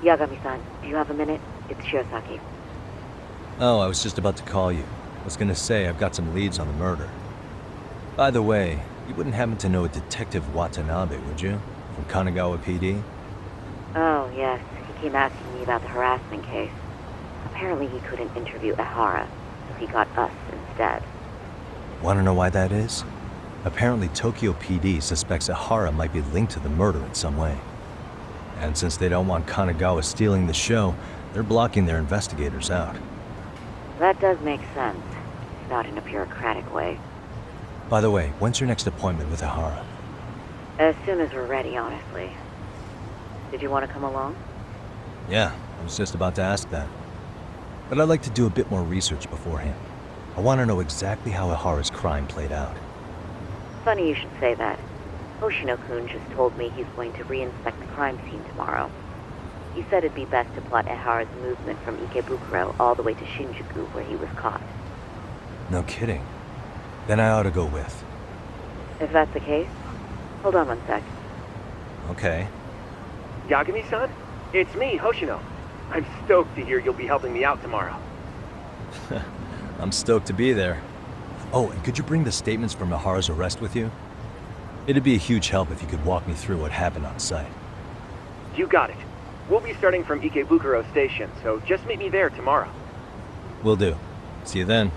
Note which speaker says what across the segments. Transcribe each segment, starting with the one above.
Speaker 1: Yagami-san, do you have a minute? It's Shirosaki.
Speaker 2: Oh, I was just about to call you. I was gonna say I've got some leads on the murder. By the way, you wouldn't happen to know a Detective Watanabe, would you? From Kanagawa PD?
Speaker 1: Oh, yes. He came asking me about the harassment case. Apparently he couldn't interview Ehara, so he got us instead.
Speaker 2: Wanna know why that is? Apparently Tokyo PD suspects Ehara might be linked to the murder in some way. And since they don't want Kanagawa stealing the show, they're blocking their investigators out.
Speaker 1: That does make sense. Not in a bureaucratic way.
Speaker 2: By the way, when's your next appointment with Ehara?
Speaker 1: As soon as we're ready, honestly. Did you want to come along?
Speaker 2: Yeah, I was just about to ask that. But I'd like to do a bit more research beforehand. I want to know exactly how Ehara's crime played out.
Speaker 1: Funny you should say that. Hoshino-kun just told me he's going to re-inspect the crime scene tomorrow. He said it'd be best to plot Ehara's movement from Ikebukuro all the way to Shinjuku, where he was caught.
Speaker 2: No kidding. Then I ought to go with.
Speaker 1: If that's the case, hold on one sec.
Speaker 2: Okay.
Speaker 3: Yagami-san? It's me, Hoshino. I'm stoked to hear you'll be helping me out tomorrow.
Speaker 2: I'm stoked to be there. Oh, and could you bring the statements from Ehara's arrest with you? It'd be a huge help if you could walk me through what happened on site.
Speaker 3: You got it. We'll be starting from Ikebukuro Station, so just meet me there tomorrow.
Speaker 2: Will do. See you then.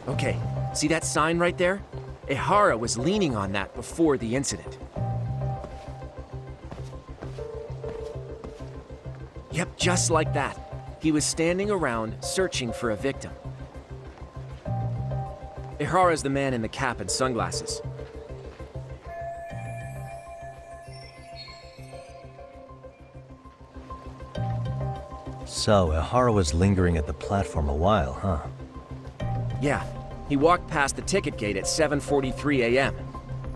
Speaker 4: Okay, see that sign right there? Ehara was leaning on that before the incident. Yep, just like that. He was standing around searching for a victim. Ehara's the man in the cap and sunglasses.
Speaker 2: So, Ehara was lingering at the platform a while, huh?
Speaker 4: Yeah, he walked past the ticket gate at 7:43 a.m.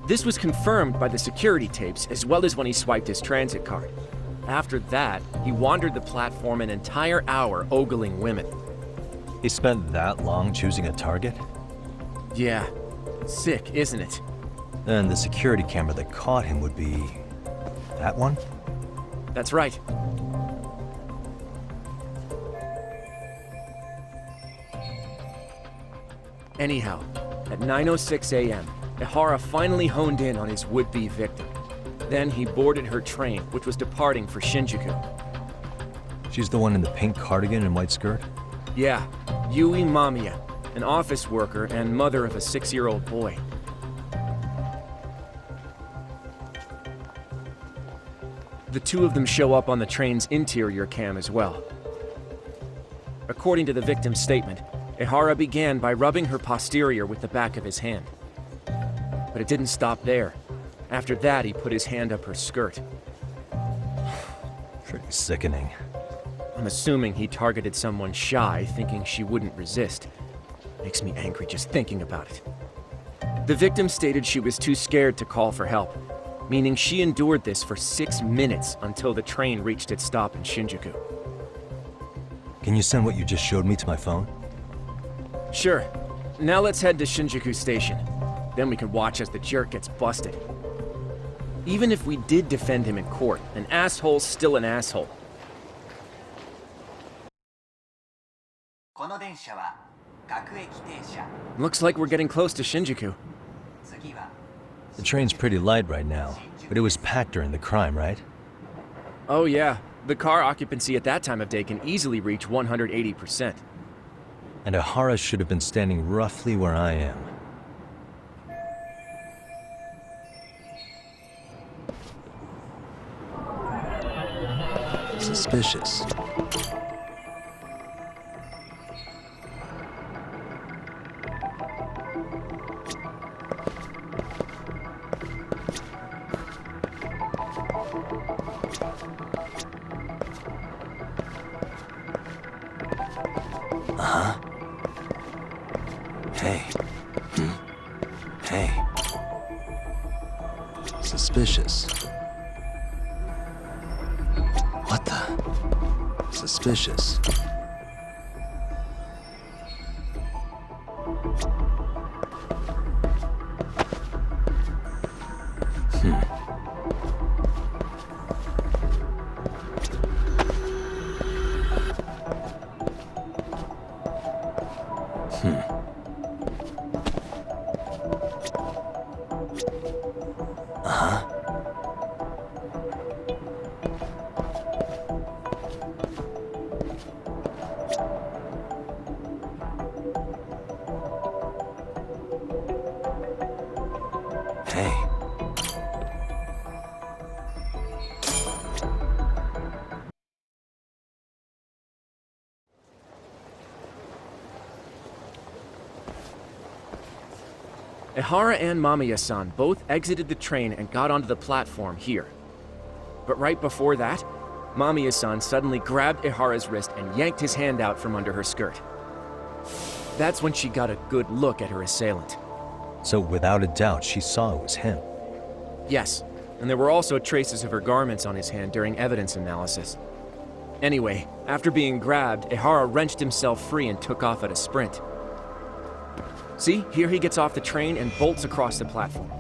Speaker 4: This was confirmed by the security tapes as well as when he swiped his transit card. After that, he wandered the platform an entire hour ogling women.
Speaker 2: He spent that long choosing a target?
Speaker 4: Yeah, sick, isn't it?
Speaker 2: Then the security camera that caught him would be... that one?
Speaker 4: That's right. Anyhow, at 9:06 a.m., Ehara finally honed in on his would-be victim. Then he boarded her train, which was departing for Shinjuku.
Speaker 2: She's the one in the pink cardigan and white skirt?
Speaker 4: Yeah, Yui Mamiya, an office worker and mother of a 6-year-old boy. The two of them show up on the train's interior cam as well. According to the victim's statement, Ehara began by rubbing her posterior with the back of his hand. But it didn't stop there. After that, he put his hand up her skirt.
Speaker 2: Pretty sickening.
Speaker 4: I'm assuming he targeted someone shy, thinking she wouldn't resist. Makes me angry just thinking about it. The victim stated she was too scared to call for help, meaning she endured this for 6 minutes until the train reached its stop in Shinjuku.
Speaker 2: Can you send what you just showed me to my phone?
Speaker 4: Sure. Now let's head to Shinjuku Station. Then we can watch as the jerk gets busted. Even if we did defend him in court, an asshole's still an asshole. Looks like we're getting close to Shinjuku.
Speaker 2: The train's pretty light right now, but it was packed during the crime, right?
Speaker 4: Oh yeah, the car occupancy at that time of day can easily reach 180%.
Speaker 2: And Ehara should have been standing roughly where I am. Suspicious. Hey. Hey. Suspicious. What the? Suspicious. Hey.
Speaker 4: Ihara and Mamiya-san both exited the train and got onto the platform here. But right before that, Mamiya-san suddenly grabbed Ihara's wrist and yanked his hand out from under her skirt. That's when she got a good look at her assailant.
Speaker 2: So without a doubt, she saw it was him.
Speaker 4: Yes, and there were also traces of her garments on his hand during evidence analysis. Anyway, after being grabbed, Ihara wrenched himself free and took off at a sprint. See, here he gets off the train and bolts across the platform.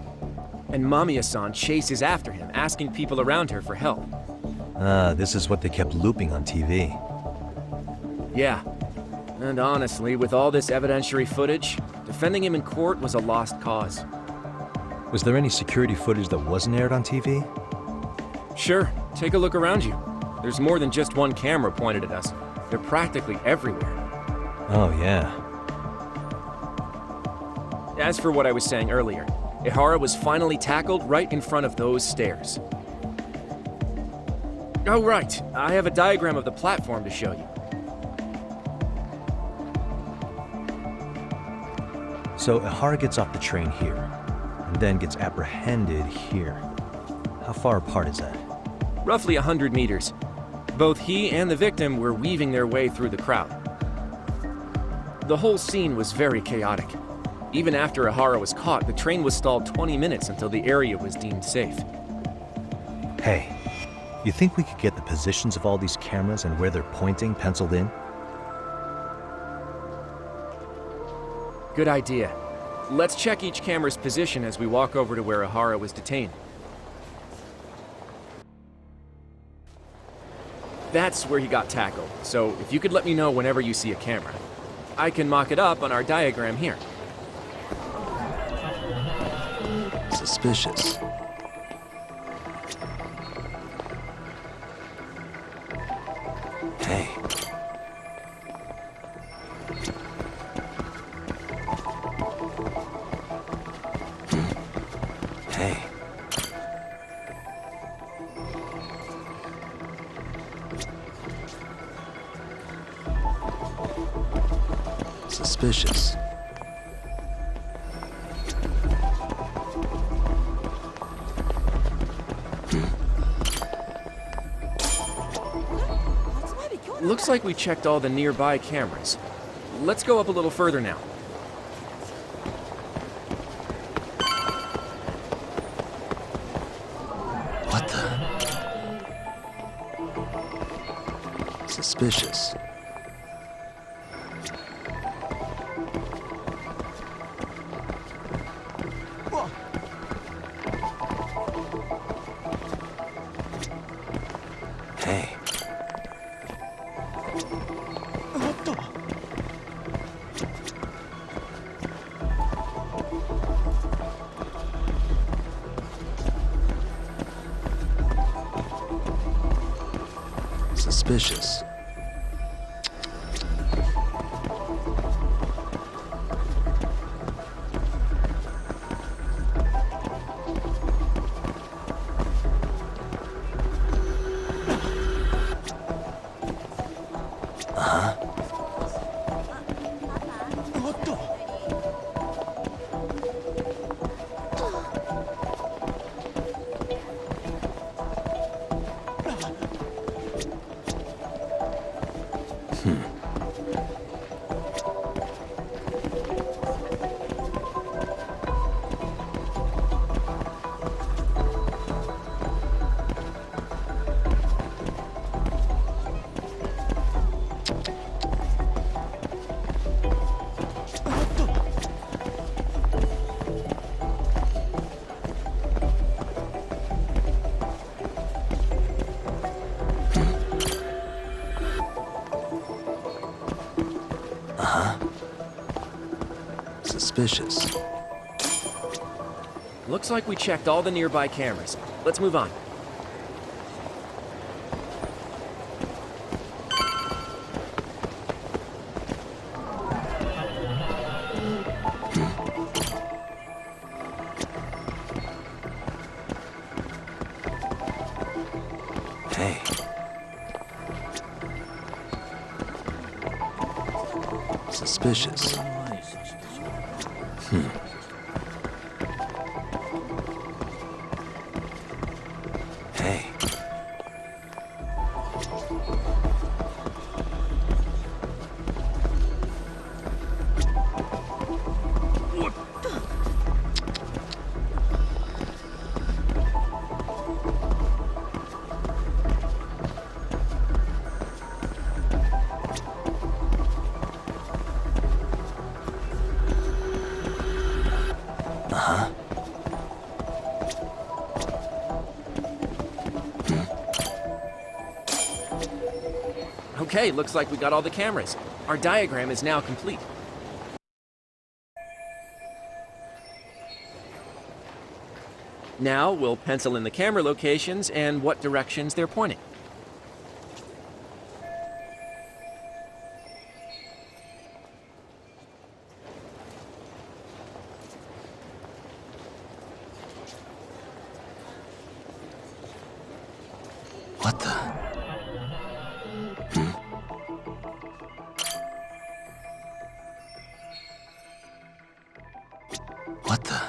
Speaker 4: And Mamiya-san chases after him, asking people around her for help.
Speaker 2: This is what they kept looping on TV.
Speaker 4: Yeah. And honestly, with all this evidentiary footage, defending him in court was a lost cause.
Speaker 2: Was there any security footage that wasn't aired on TV?
Speaker 4: Sure, take a look around you. There's more than just one camera pointed at us. They're practically everywhere.
Speaker 2: Oh, yeah.
Speaker 4: As for what I was saying earlier, Ihara was finally tackled right in front of those stairs. Oh, right. I have a diagram of the platform to show you.
Speaker 2: So Ihara gets off the train here, and then gets apprehended here. How far apart is that?
Speaker 4: Roughly 100 meters. Both he and the victim were weaving their way through the crowd. The whole scene was very chaotic. Even after Ihara was caught, the train was stalled 20 minutes until the area was deemed safe.
Speaker 2: Hey, you think we could get the positions of all these cameras and where they're pointing penciled in?
Speaker 4: Good idea. Let's check each camera's position as we walk over to where Ihara was detained. That's where he got tackled, so if you could let me know whenever you see a camera. I can mock it up on our diagram here.
Speaker 2: Suspicious. Hey. Hey. Suspicious.
Speaker 4: Looks like we checked all the nearby cameras. Let's go up a little further now.
Speaker 2: What the? Suspicious. Hey. Suspicious. Suspicious.
Speaker 4: Looks like we checked all the nearby cameras. Let's move on.
Speaker 2: Hey. Suspicious. Hey.
Speaker 4: Okay, looks like we got all the cameras. Our diagram is now complete. Now we'll pencil in the camera locations and what directions they're pointing.
Speaker 2: What the? What the?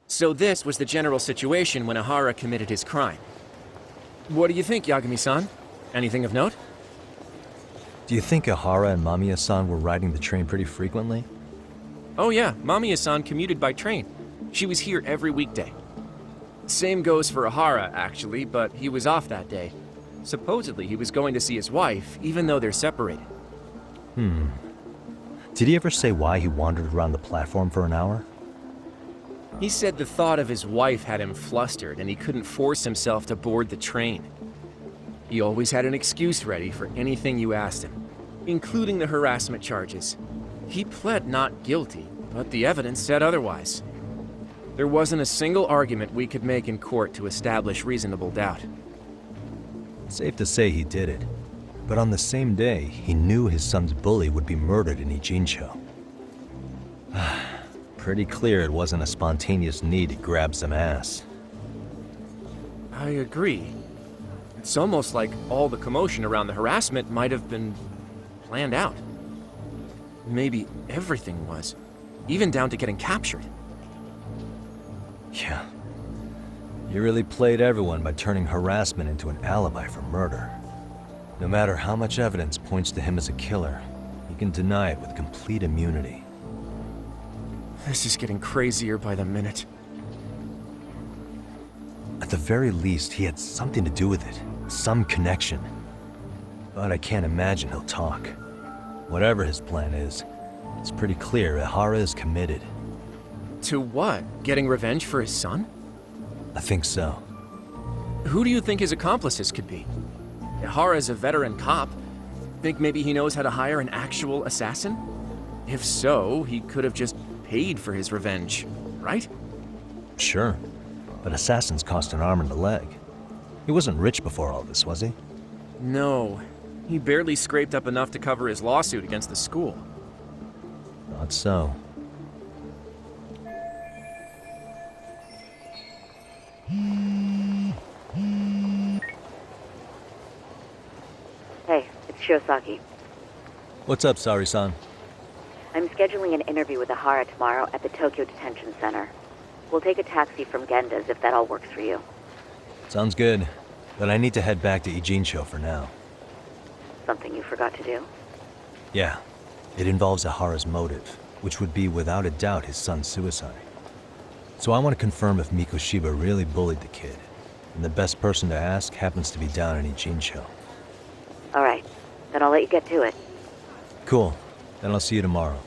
Speaker 4: So this was the general situation when Ahara committed his crime. What do you think, Yagami-san? Anything of note?
Speaker 2: Do you think Ahara and Mamiya-san were riding the train pretty frequently?
Speaker 4: Oh yeah, Mamiya-san commuted by train. She was here every weekday. Same goes for Ahara, actually, but he was off that day. Supposedly he was going to see his wife, even though they're separated.
Speaker 2: Did he ever say why he wandered around the platform for an hour?
Speaker 4: He said the thought of his wife had him flustered and he couldn't force himself to board the train. He always had an excuse ready for anything you asked him, including the harassment charges. He pled not guilty, but the evidence said otherwise. There wasn't a single argument we could make in court to establish reasonable doubt.
Speaker 2: Safe to say he did it. But on the same day, he knew his son's bully would be murdered in Ijincho. Pretty clear it wasn't a spontaneous need to grab some ass.
Speaker 4: I agree. It's almost like all the commotion around the harassment might have been planned out. Maybe everything was, even down to getting captured.
Speaker 2: Yeah. You really played everyone by turning harassment into an alibi for murder. No matter how much evidence points to him as a killer, he can deny it with complete immunity.
Speaker 4: This is getting crazier by the minute.
Speaker 2: At the very least, he had something to do with it. Some connection. But I can't imagine he'll talk. Whatever his plan is, it's pretty clear Ahara is committed.
Speaker 4: To what? Getting revenge for his son?
Speaker 2: I think so.
Speaker 4: Who do you think his accomplices could be? Ahara's a veteran cop. Think maybe he knows how to hire an actual assassin? If so, he could have just paid for his revenge, right?
Speaker 2: Sure. But assassins cost an arm and a leg. He wasn't rich before all this, was he?
Speaker 4: No. He barely scraped up enough to cover his lawsuit against the school.
Speaker 2: Thought so.
Speaker 1: Hey, it's Shiosaki.
Speaker 2: What's up, Sari-san?
Speaker 1: I'm scheduling an interview with Ahara tomorrow at the Tokyo Detention Center. We'll take a taxi from Genda's if that all works for you.
Speaker 2: Sounds good. But I need to head back to Ijincho for now.
Speaker 1: something you forgot to do?
Speaker 2: Yeah, it involves Ahara's motive, which would be without a doubt his son's suicide. So I want to confirm if Mikoshiba really bullied the kid, and the best person to ask happens to be down in Ichincho.
Speaker 1: All right, then I'll let you get to it.
Speaker 2: Cool, then I'll see you tomorrow.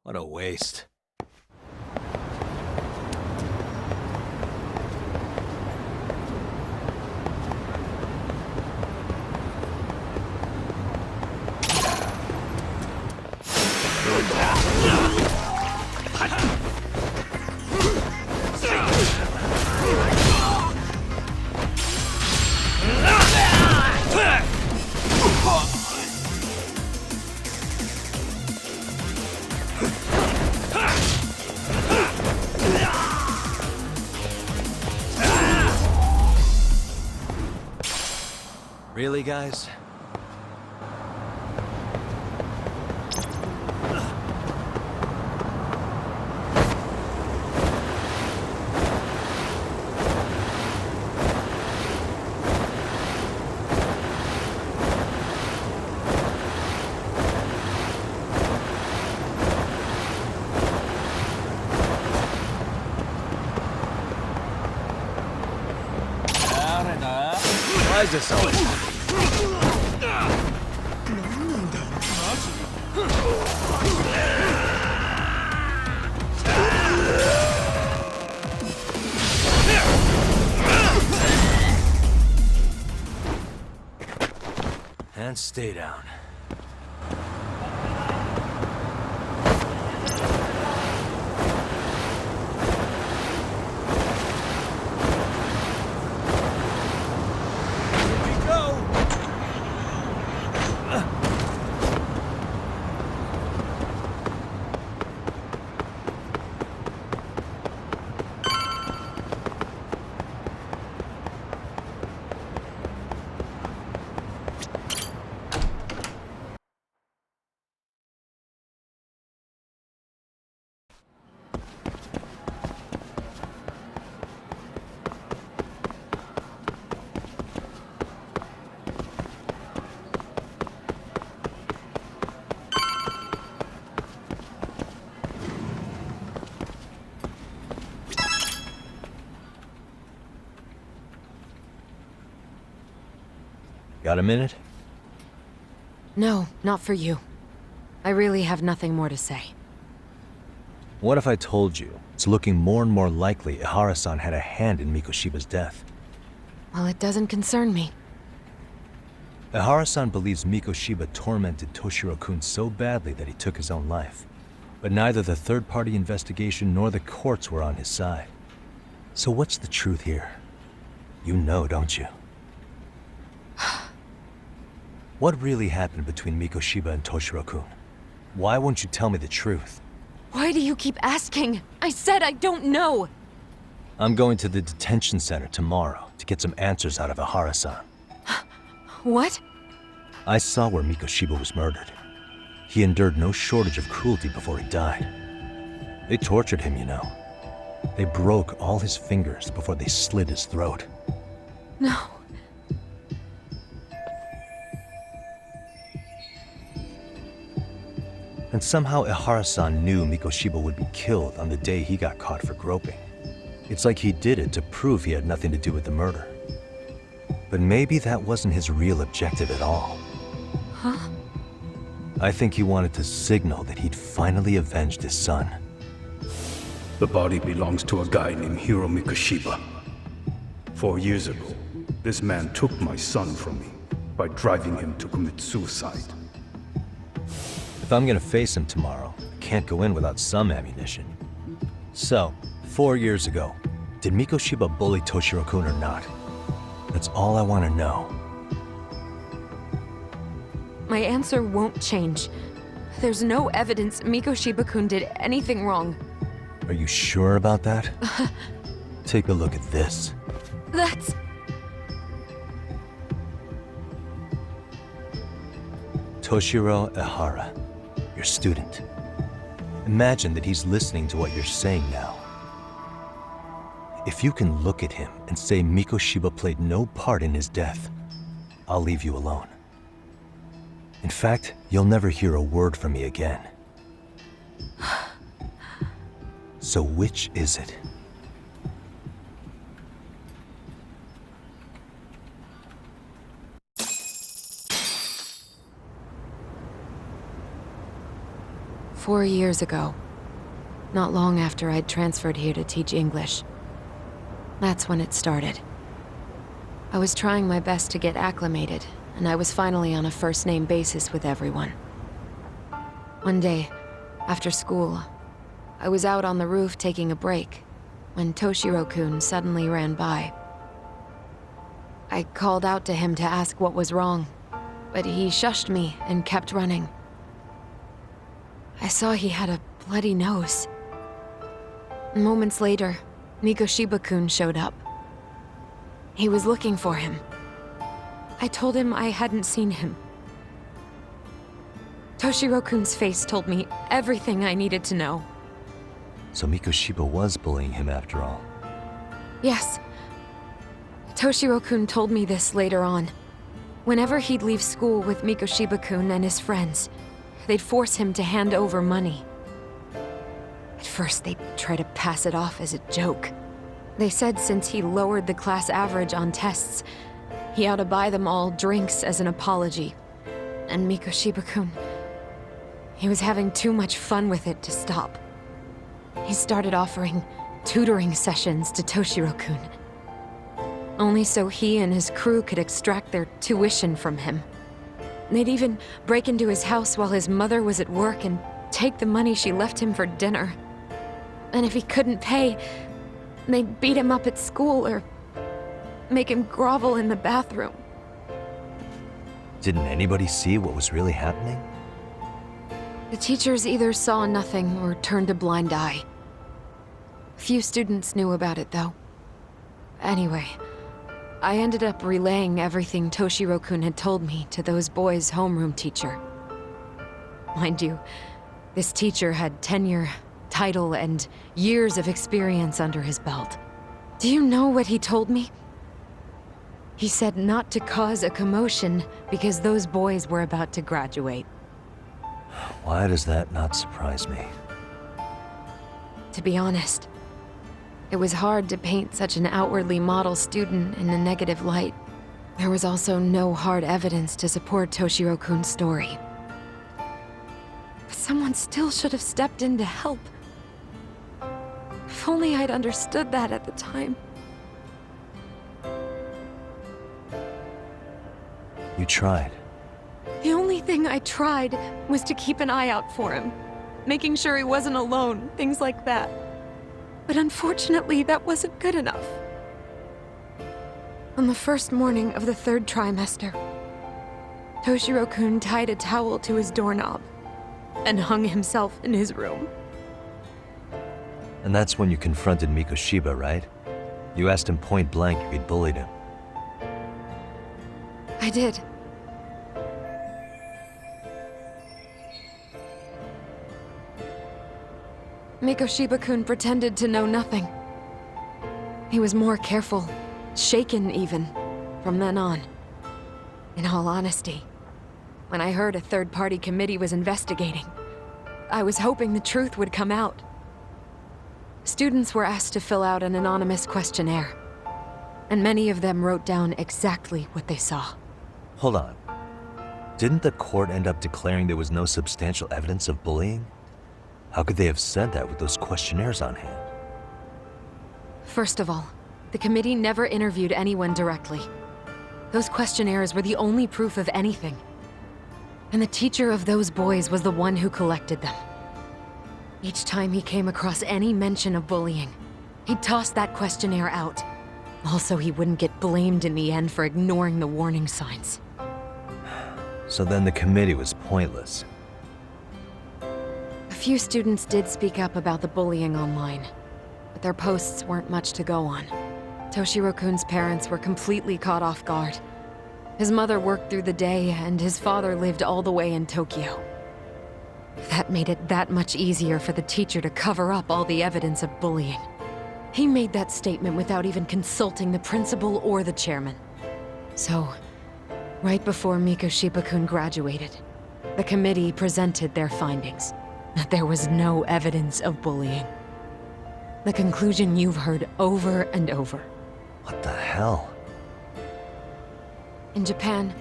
Speaker 2: What a waste. Really, guys? Why is this always happening? And stay down. Got a minute?
Speaker 5: No, not for you. I really have nothing more to say.
Speaker 2: What if I told you it's looking more and more likely Ihara-san had a hand in Mikoshiba's death?
Speaker 5: Well, it doesn't concern me.
Speaker 2: Ihara-san believes Mikoshiba tormented Toshiro-kun so badly that he took his own life. But neither the third-party investigation nor the courts were on his side. So what's the truth here? You know, don't you? What really happened between Mikoshiba and Toshiro-kun? Why won't you tell me the truth?
Speaker 5: Why do you keep asking? I said I don't know!
Speaker 2: I'm going to the detention center tomorrow to get some answers out of Ihara-san.
Speaker 5: What?
Speaker 2: I saw where Mikoshiba was murdered. He endured no shortage of cruelty before he died. They tortured him, you know. They broke all his fingers before they slit his throat.
Speaker 5: No.
Speaker 2: And somehow Ihara-san knew Mikoshiba would be killed on the day he got caught for groping. It's like he did it to prove he had nothing to do with the murder. But maybe that wasn't his real objective at all.
Speaker 5: Huh?
Speaker 2: I think he wanted to signal that he'd finally avenged his son.
Speaker 6: The body belongs to a guy named Hiro Mikoshiba. 4 years ago, this man took my son from me by driving him to commit suicide.
Speaker 2: If I'm gonna face him tomorrow, I can't go in without some ammunition. So, 4 years ago, did Mikoshiba bully Toshiro-kun or not? That's all I want to know.
Speaker 5: My answer won't change. There's no evidence Mikoshiba-kun did anything wrong.
Speaker 2: Are you sure about that? Take a look at this.
Speaker 5: That's...
Speaker 2: Toshiro Ihara, your student. Imagine that he's listening to what you're saying now. If you can look at him and say Mikoshiba played no part in his death, I'll leave you alone. In fact, you'll never hear a word from me again. So which is it?
Speaker 5: "4 years ago, not long after I'd transferred here to teach English. That's when it started. I was trying my best to get acclimated, and I was finally on a first-name basis with everyone. One day, after school, I was out on the roof taking a break, when Toshiro-kun suddenly ran by. I called out to him to ask what was wrong, but he shushed me and kept running. I saw he had a bloody nose. Moments later, Mikoshiba-kun showed up. He was looking for him. I told him I hadn't seen him. Toshiro-kun's face told me everything I needed to know.
Speaker 2: So Mikoshiba was bullying him after all.
Speaker 5: Yes. Toshiro-kun told me this later on. Whenever he'd leave school with Mikoshiba-kun and his friends, they'd force him to hand over money. At first, they'd try to pass it off as a joke. They said since he lowered the class average on tests, he ought to buy them all drinks as an apology. And Mikoshiba-kun, he was having too much fun with it to stop. He started offering tutoring sessions to Toshiro-kun. Only so he and his crew could extract their tuition from him. They'd even break into his house while his mother was at work and take the money she left him for dinner. And if he couldn't pay, they'd beat him up at school or make him grovel in the bathroom.
Speaker 2: Didn't anybody see what was really happening?
Speaker 5: The teachers either saw nothing or turned a blind eye. Few students knew about it, though. Anyway, I ended up relaying everything Toshiro-kun had told me to those boys' homeroom teacher. Mind you, this teacher had tenure, title, and years of experience under his belt. Do you know what he told me? He said not to cause a commotion because those boys were about to graduate.
Speaker 2: Why does that not surprise me?
Speaker 5: To be honest, it was hard to paint such an outwardly model student in a negative light. There was also no hard evidence to support Toshiro-kun's story. But someone still should have stepped in to help. If only I'd understood that at the time.
Speaker 2: You tried.
Speaker 5: The only thing I tried was to keep an eye out for him, making sure he wasn't alone, things like that. But unfortunately, that wasn't good enough. On the first morning of the 3rd trimester, Toshiro-kun tied a towel to his doorknob and hung himself in his room.
Speaker 2: And that's when you confronted Mikoshiba, right? You asked him point blank if he'd bullied him.
Speaker 5: I did. Mikoshiba-kun pretended to know nothing. He was more careful, shaken even, from then on. In all honesty, when I heard a third-party committee was investigating, I was hoping the truth would come out. Students were asked to fill out an anonymous questionnaire, and many of them wrote down exactly what they saw.
Speaker 2: Hold on. Didn't the court end up declaring there was no substantial evidence of bullying? How could they have said that with those questionnaires on hand?
Speaker 5: First of all, the committee never interviewed anyone directly. Those questionnaires were the only proof of anything. And the teacher of those boys was the one who collected them. Each time he came across any mention of bullying, he'd toss that questionnaire out. Also, he wouldn't get blamed in the end for ignoring the warning signs.
Speaker 2: So then the committee was pointless.
Speaker 5: A few students did speak up about the bullying online, but their posts weren't much to go on. Toshiro-kun's parents were completely caught off guard. His mother worked through the day, and his father lived all the way in Tokyo. That made it that much easier for the teacher to cover up all the evidence of bullying. He made that statement without even consulting the principal or the chairman. So, right before Mikoshiba-kun graduated, the committee presented their findings, that there was no evidence of bullying. The conclusion you've heard over and over.
Speaker 2: What the hell?
Speaker 5: In Japan,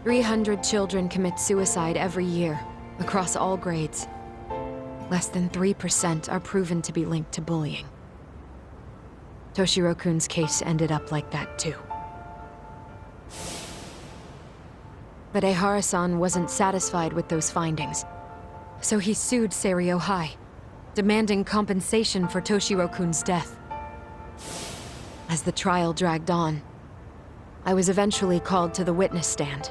Speaker 5: 300 children commit suicide every year, across all grades. Less than 3% are proven to be linked to bullying. Toshiro-kun's case ended up like that too. But Ehara-san wasn't satisfied with those findings, so he sued Seiryo High, demanding compensation for Toshiro-kun's death. As the trial dragged on, I was eventually called to the witness stand.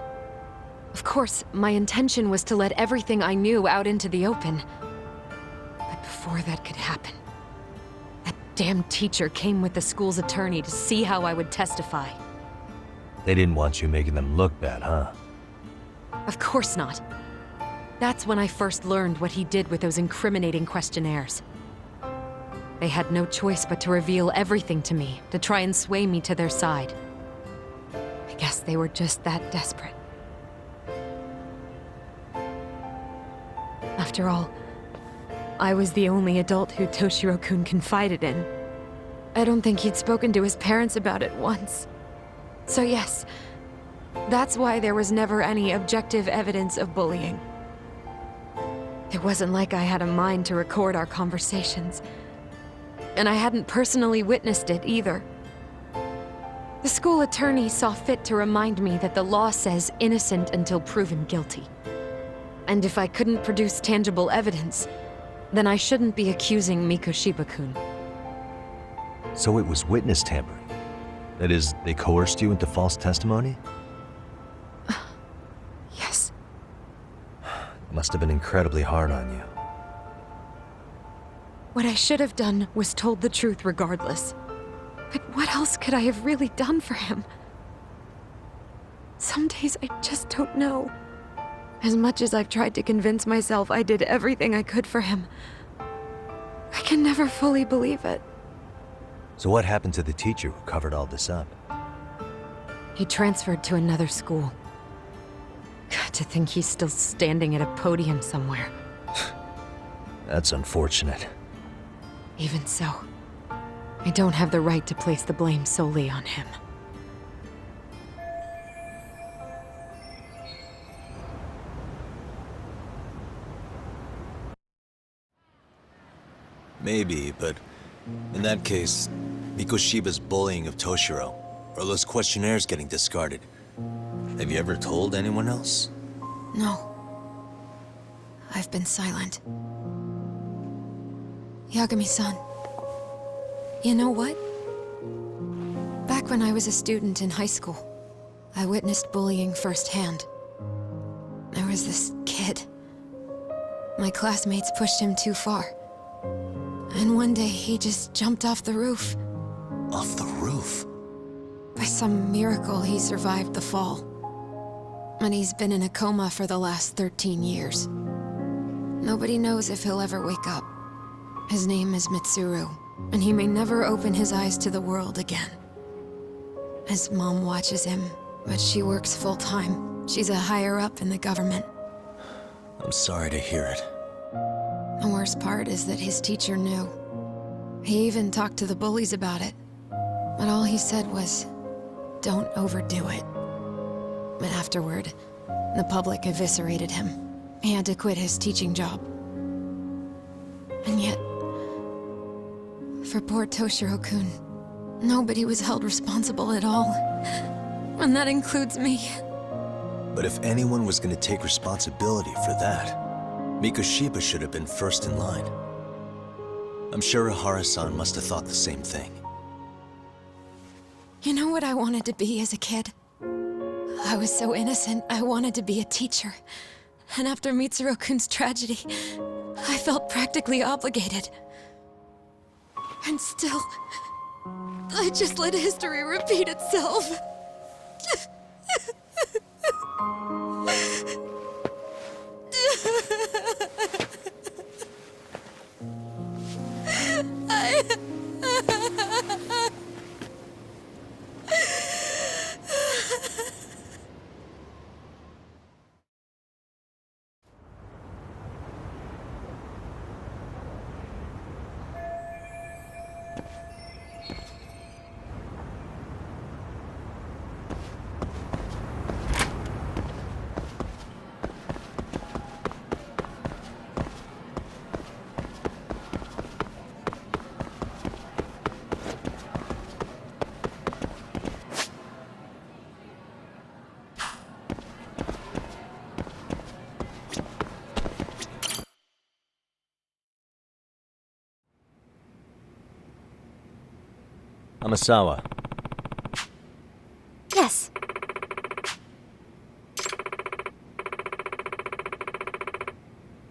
Speaker 5: Of course, my intention was to let everything I knew out into the open. But before that could happen, that damn teacher came with the school's attorney to see how I would testify.
Speaker 2: They didn't want you making them look bad, huh?
Speaker 5: Of course not. That's when I first learned what he did with those incriminating questionnaires. They had no choice but to reveal everything to me, to try and sway me to their side. I guess they were just that desperate. After all, I was the only adult who Toshiro-kun confided in. I don't think he'd spoken to his parents about it once. So yes, that's why there was never any objective evidence of bullying. It wasn't like I had a mind to record our conversations. And I hadn't personally witnessed it either. The school attorney saw fit to remind me that the law says innocent until proven guilty. And if I couldn't produce tangible evidence, then I shouldn't be accusing Mikoshiba-kun.
Speaker 2: So it was witness tampering? That is, they coerced you into false testimony?
Speaker 5: Yes.
Speaker 2: It must have been incredibly hard on you.
Speaker 5: What I should have done was told the truth regardless. But what else could I have really done for him? Some days I just don't know. As much as I've tried to convince myself I did everything I could for him, I can never fully believe it.
Speaker 2: So what happened to the teacher who covered all this up?
Speaker 5: He transferred to another school. To think he's still standing at a podium somewhere.
Speaker 2: That's unfortunate.
Speaker 5: Even so, I don't have the right to place the blame solely on him.
Speaker 2: Maybe, but in that case, Mikoshiba's bullying of Toshiro, or those questionnaires getting discarded. Have you ever told anyone else?
Speaker 5: No. I've been silent. Yagami-san, you know what? Back when I was a student in high school, I witnessed bullying firsthand. There was this kid. My classmates pushed him too far. And one day he just jumped off the roof.
Speaker 2: Off the roof?
Speaker 5: By some miracle, he survived the fall. And he's been in a coma for the last 13 years. Nobody knows if he'll ever wake up. His name is Mitsuru, and he may never open his eyes to the world again. His mom watches him, but she works full-time. She's a higher-up in the government.
Speaker 2: I'm sorry to hear it.
Speaker 5: The worst part is that his teacher knew. He even talked to the bullies about it. But all he said was, "Don't overdo it." And afterward, the public eviscerated him. He had to quit his teaching job. And yet, for poor Toshiro-kun, nobody was held responsible at all. And that includes me.
Speaker 2: But if anyone was going to take responsibility for that, Mikoshiba should have been first in line. I'm sure Ihara-san must have thought the same thing.
Speaker 5: You know what I wanted to be as a kid? I was so innocent, I wanted to be a teacher. And after Mitsuru-kun's tragedy, I felt practically obligated. And still, I just let history repeat itself.
Speaker 2: Amasawa,
Speaker 1: Yes.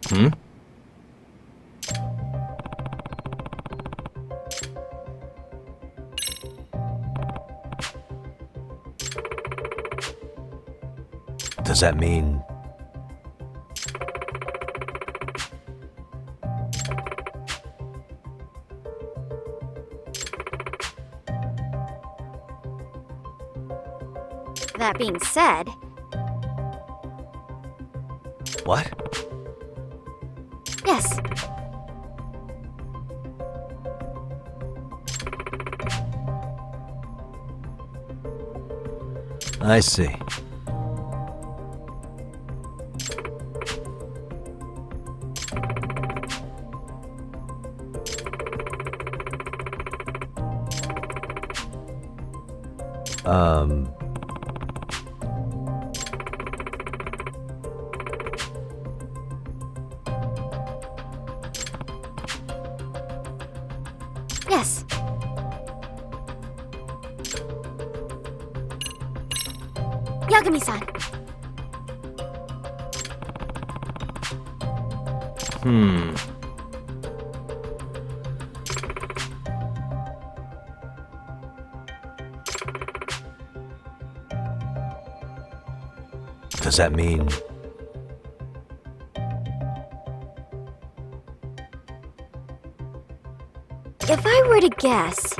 Speaker 2: hmm? Does that mean...
Speaker 7: That being said,
Speaker 2: What?
Speaker 7: yes,
Speaker 2: I see.
Speaker 7: yes. Yagami-san,
Speaker 2: Does that mean...
Speaker 7: if I were to guess,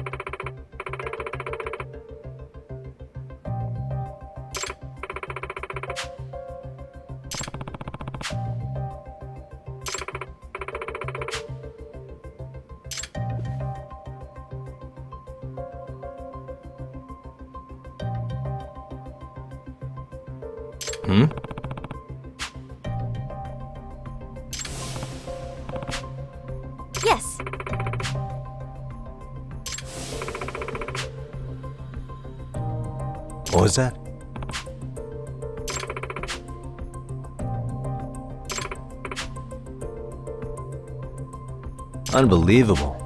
Speaker 2: Hmm?
Speaker 7: yes,
Speaker 2: What was that? Unbelievable.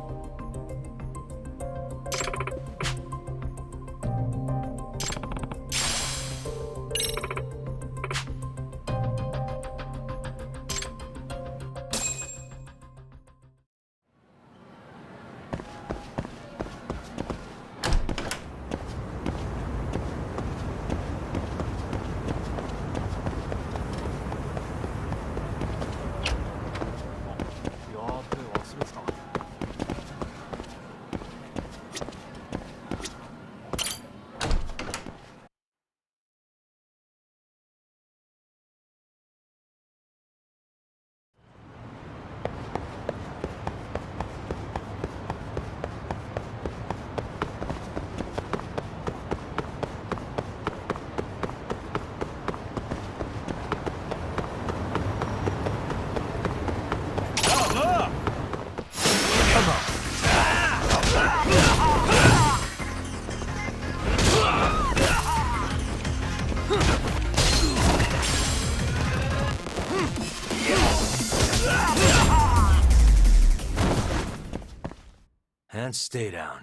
Speaker 2: And stay down.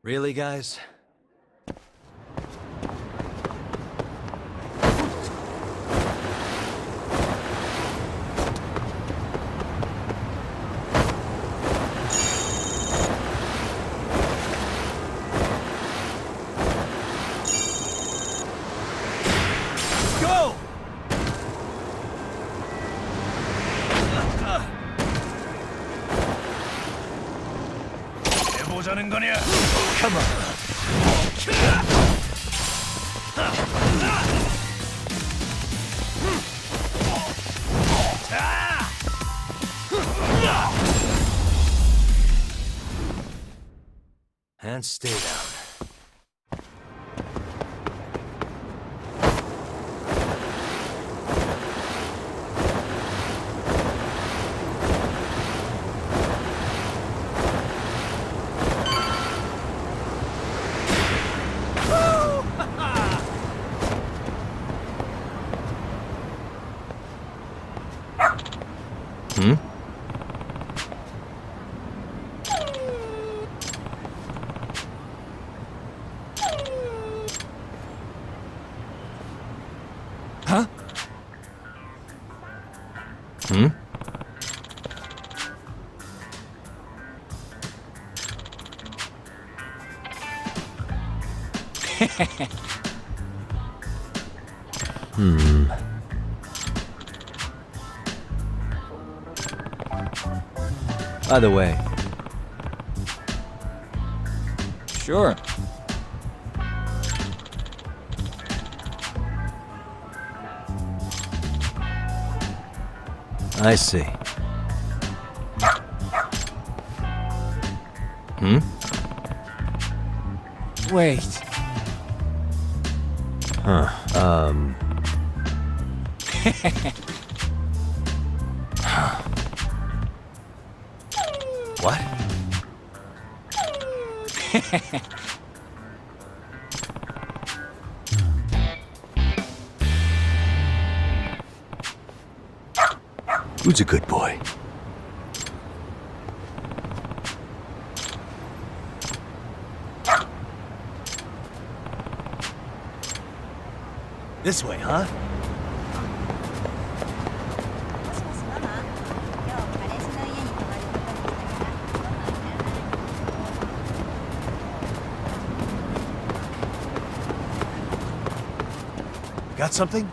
Speaker 2: Really, guys? Go! Come on. And stay down. Hmm?
Speaker 4: Huh?
Speaker 2: Hmm? By the way,
Speaker 4: Sure.
Speaker 2: I see. Hmm?
Speaker 4: Wait.
Speaker 2: Huh. What? Who's a good boy? This way, huh? Got something?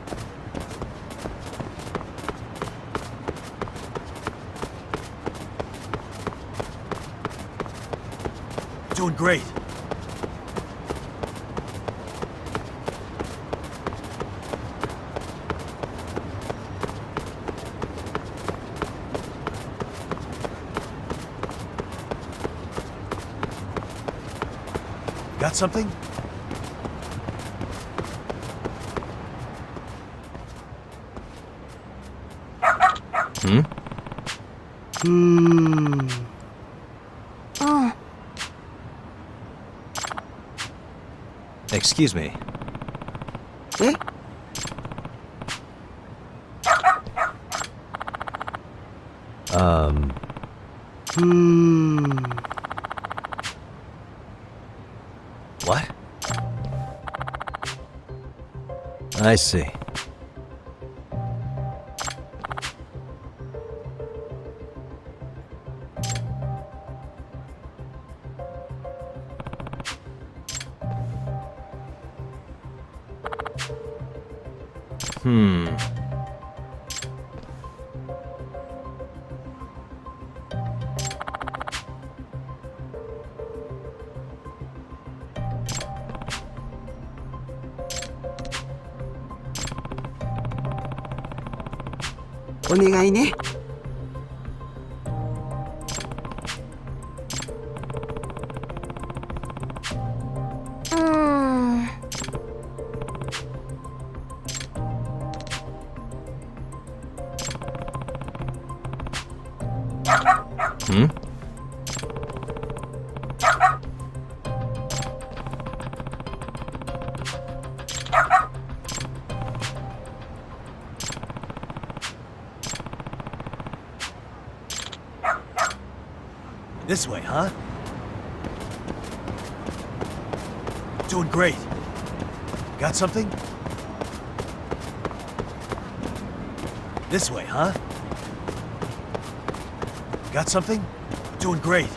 Speaker 2: Doing great. Got something? Hmm?
Speaker 7: Oh,
Speaker 2: Excuse me. What? I see. Hmm. Hmm? This way, huh? Doing great. Got something? This way, huh? Got something? Doing great.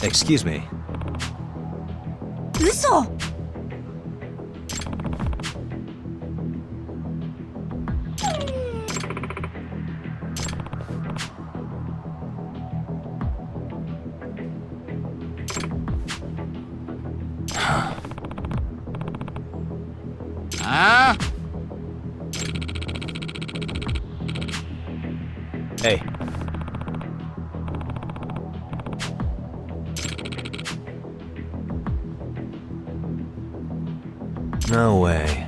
Speaker 2: Excuse me.
Speaker 7: 嘘。
Speaker 2: Hey. No way.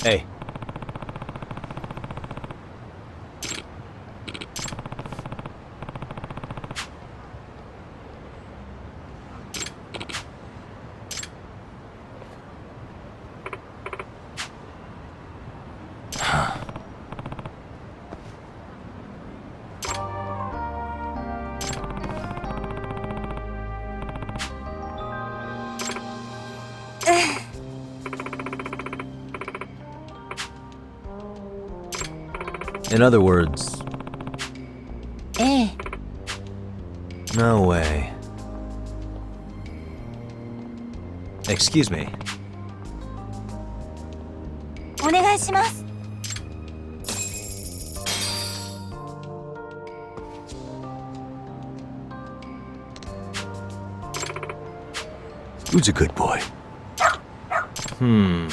Speaker 2: Hey. In other words,
Speaker 7: ええ。
Speaker 2: no way. Excuse me.
Speaker 7: お願いします。
Speaker 2: Who's a good boy? Hmm.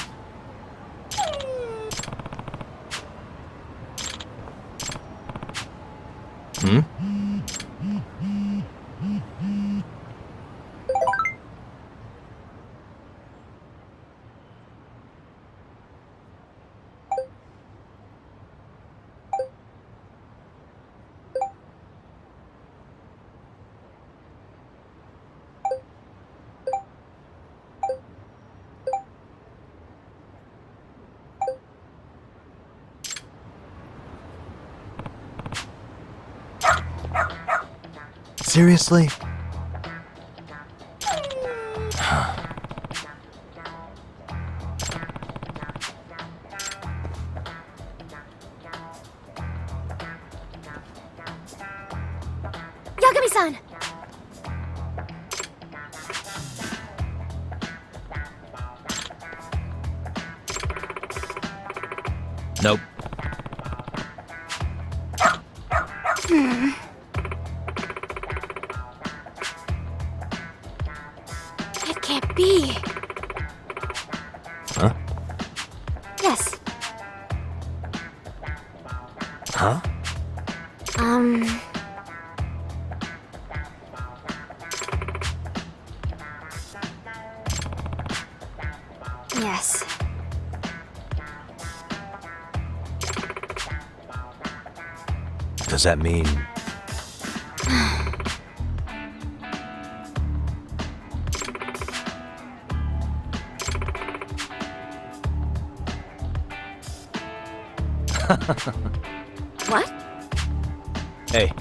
Speaker 2: Hmm? Seriously?
Speaker 7: Yagami-san!
Speaker 2: Nope.
Speaker 7: It can't be.
Speaker 2: Huh?
Speaker 7: Yes.
Speaker 2: Huh?
Speaker 7: Yes.
Speaker 2: Does that mean...
Speaker 7: What?
Speaker 2: Hey.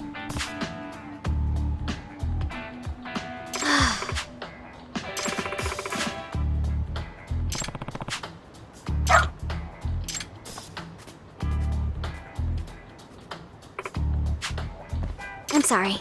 Speaker 7: I'm sorry.